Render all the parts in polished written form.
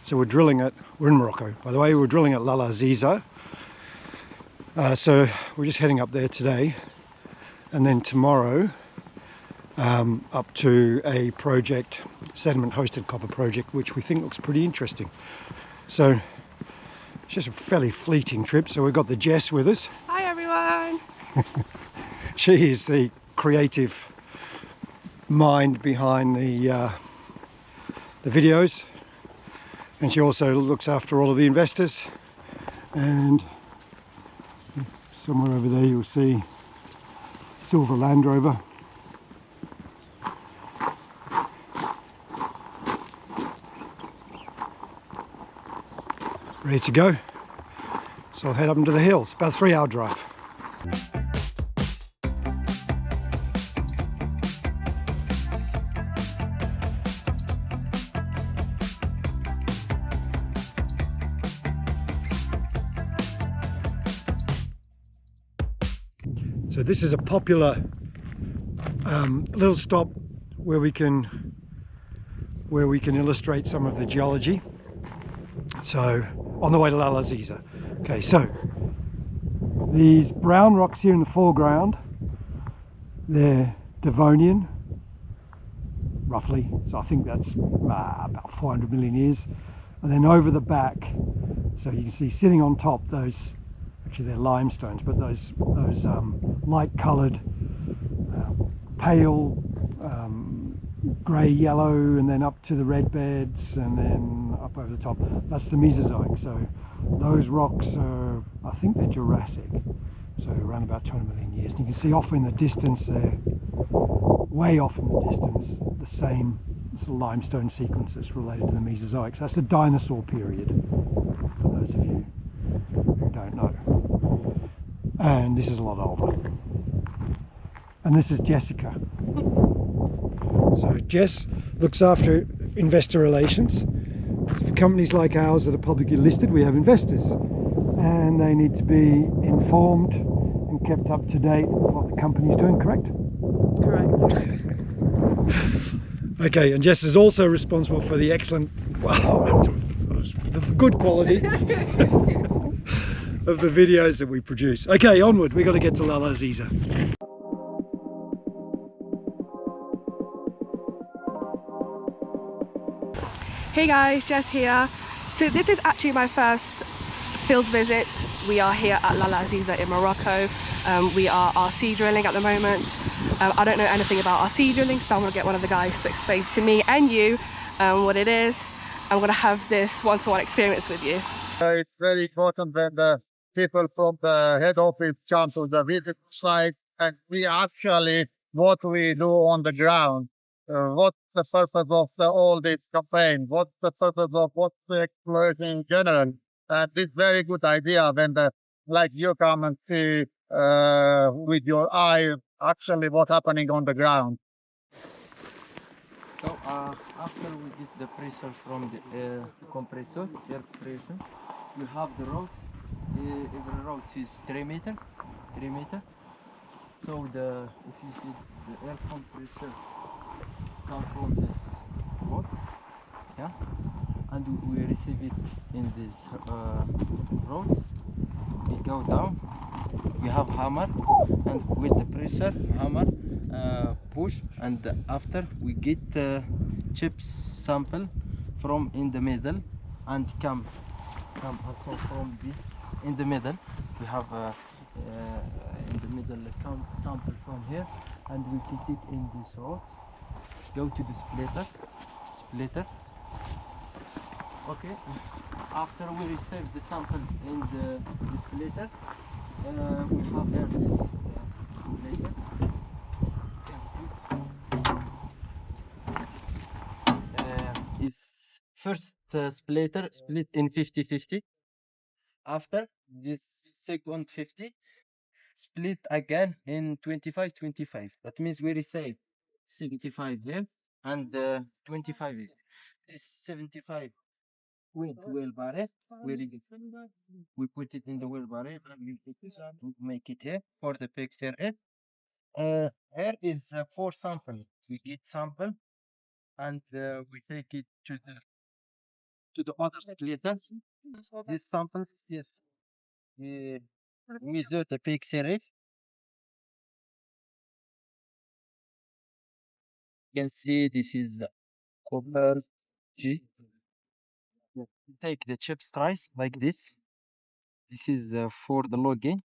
So we're in Morocco, by the way. We're drilling at Lal Aziza. So we're just heading up there today, and then tomorrow up to a project, sediment hosted copper project, which we think looks pretty interesting. So it's just a fairly fleeting trip. So we've got the Jess with us. Hi everyone. She is the creative mind behind the videos, and she also looks after all of the investors. And somewhere over there you'll see silver Land Rover. Ready to go. So I'll head up into the hills, about a 3-hour drive. So this is a popular little stop where we can illustrate some of the geology. So on the way to Lal Aziza. Okay, so these brown rocks here in the foreground, they're Devonian, roughly. So I think that's about 400 million years. And then over the back, so you can see sitting on top, those, actually they're limestones, but those light-coloured, pale grey yellow, and then up to the red beds, and then up over the top, that's the Mesozoic. So those rocks are, I think they're Jurassic, so around about 200 million years. And you can see off in the distance there, way off in the distance, the same sort of limestone sequence that's related to the Mesozoic. So that's the dinosaur period, for those of you who don't know. And this is a lot older. And this is Jessica. So Jess looks after investor relations. So for companies like ours that are publicly listed, we have investors, and they need to be informed and kept up to date with what the company's doing, correct? Correct. Okay, and Jess is also responsible for the excellent, well, the good quality of the videos that we produce. Okay, onward, we got to get to Lal Aziza. Hey guys, Jess here. So this is actually my first field visit. We are here at Lal Aziza in Morocco. We are RC drilling at the moment. I don't know anything about RC drilling, so I'm going to get one of the guys to explain to me and you what it is. I'm going to have this one-to-one experience with you. It's very important when the people from the head office come to the visit site, and we actually what we do on the ground. What's the purpose of all this campaign? What's the purpose of what's the exploration in general? And this very good idea when like you come and see with your eye actually what's happening on the ground. So after we get the pressure from the air compressor, air pressure, we have the rods. Every rod is 3 meter. So if you see the air compressor come from this rod, yeah, and we receive it in these rods. We go down. We have hammer, and with the pressure hammer push, and after we get chips sample from in the middle, and come also from this in the middle. We have in the middle sample from here, and we put it in this rod. Go to the splitter. Okay. After we receive the sample in the splitter, we have here, this is the splitter. You can see. Is first splitter split in 50-50. After this second 50 split again in 25-25. That means we receive 75 here and 25 here. This 75 with wheelbarrow, we put it in the wheelbarrow and we make it here for the picture here. Here is 4 sample. We get sample and we take it to the to the other splitters. These samples is uh, measure the pixel rate. You can see this is copper G. Take the chip slice like this. This is for the login,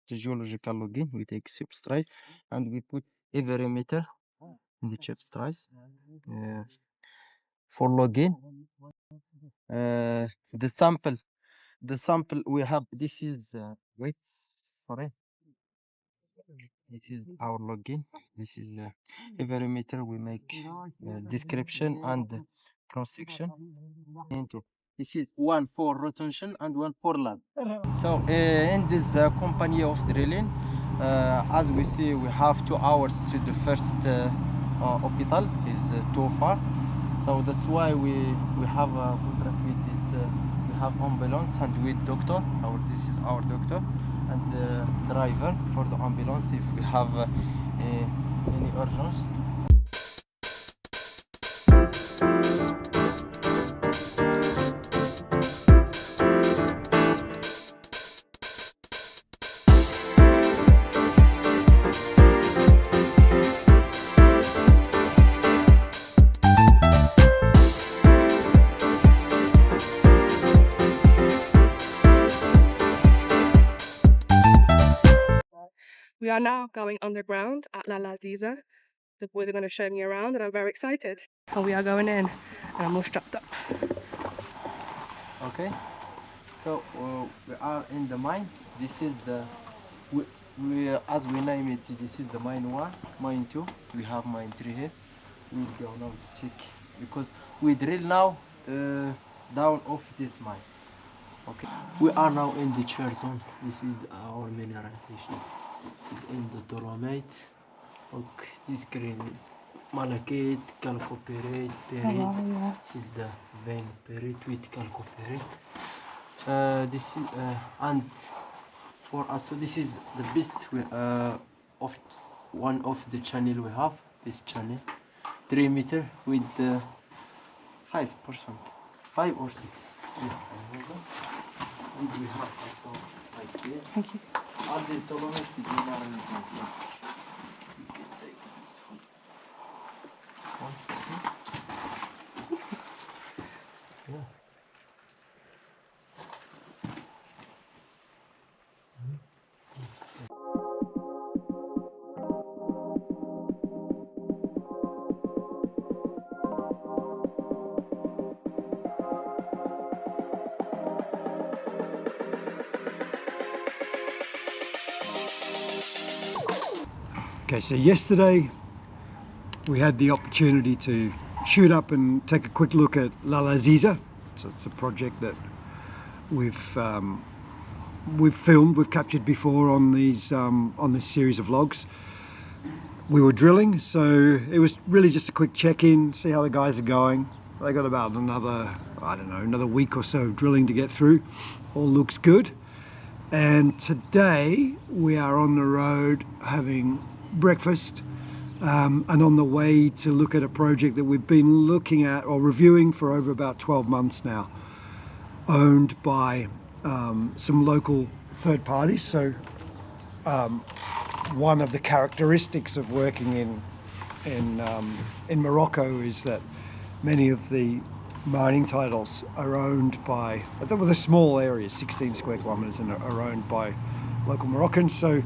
the geological login. We take chip slice and we put every meter in the chip slice for login. The sample we have. This is wait, sorry. This is our login. This is every meter we make description and cross section. Into this is one for retention and one for lab. So in this company of drilling, as we see, we have 2 hours to the first hospital. Is too far, so that's why we have a contract with this. We have ambulance and with doctor. This is our doctor and driver for the ambulance if we have any urgence. We are now going underground at La Laziza. The boys are going to show me around and I'm very excited. And we are going in and I'm all strapped up. Okay, so we are in the mine. This is the as we name it, this is the mine 1, mine 2. We have mine 3 here. We go now to check because we drill now down of this mine. Okay, we are now in the chair zone. This is our mineralization. It's in the dolomite. Okay, this green is malachite, chalcopyrite, pyrite. This is the vein pyrite with chalcopyrite. This is and for us, so this is the best of one of the channel we have. This channel, 3 meter with 5%, 5 or 6. Yeah. And we have also like this. Thank you. All this dolomite is mineralized. You can take this one. One, two. Yeah. Okay, so yesterday we had the opportunity to shoot up and take a quick look at La Laziza. So it's a project that we've filmed, we've captured before on these on this series of vlogs. We were drilling, so it was really just a quick check-in, see how the guys are going. They got about another, I don't know, another week or so of drilling to get through. All looks good. And today we are on the road having breakfast and on the way to look at a project that we've been looking at or reviewing for over about 12 months now, owned by some local third parties. So one of the characteristics of working in Morocco is that many of the mining titles are owned by, with a small area, 16 square kilometers, and are owned by local Moroccans. So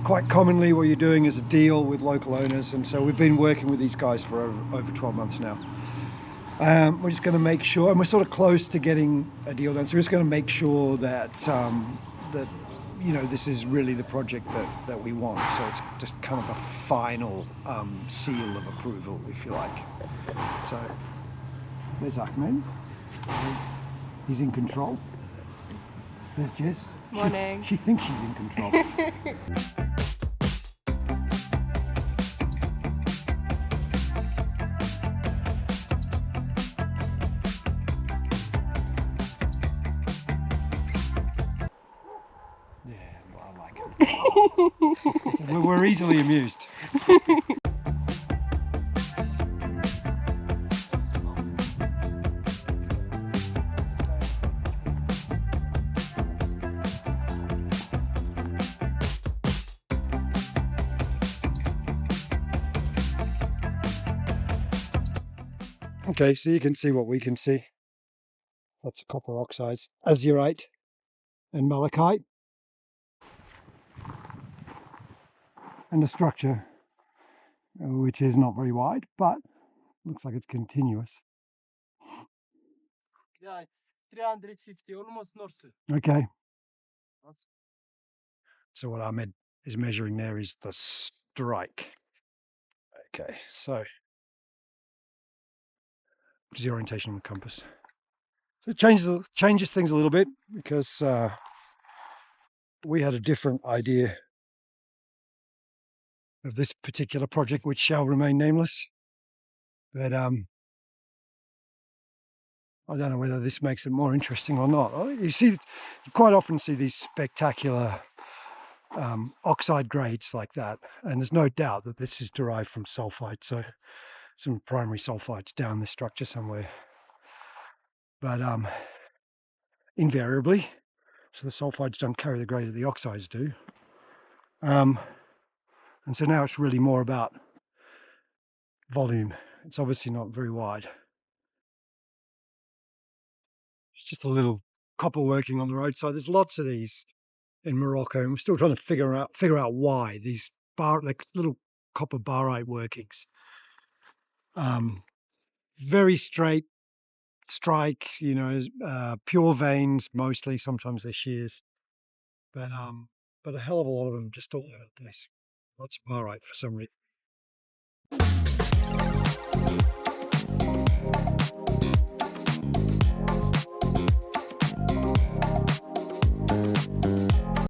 quite commonly what you're doing is a deal with local owners, and so we've been working with these guys for over 12 months now. We're just going to make sure, and we're sort of close to getting a deal done, so we're just going to make sure that that you know, this is really the project that we want. So it's just kind of a final seal of approval, if you like. So there's Ahmed, he's in control. There's Jess. Morning. She thinks she's in control. Yeah, well, I like it. So we're easily amused. Okay, so you can see what we can see. Lots of copper oxides, azurite and malachite. And the structure, which is not very wide, but looks like it's continuous. Yeah, it's 350, almost north. Okay. So what Ahmed is measuring there is the strike. Okay, so which is the orientation of the compass. So it changes things a little bit because we had a different idea of this particular project, which shall remain nameless. But I don't know whether this makes it more interesting or not. You quite often see these spectacular oxide grades like that, and there's no doubt that this is derived from sulfide. So some primary sulfides down this structure somewhere. But invariably, so the sulfides don't carry the grade that the oxides do. And so now it's really more about volume. It's obviously not very wide. It's just a little copper working on the roadside. There's lots of these in Morocco, and we're still trying to figure out why these like little copper barite workings. Very straight strike, you know, pure veins mostly. Sometimes they're shears, but a hell of a lot of them just all over the place. Lots of barite for some reason.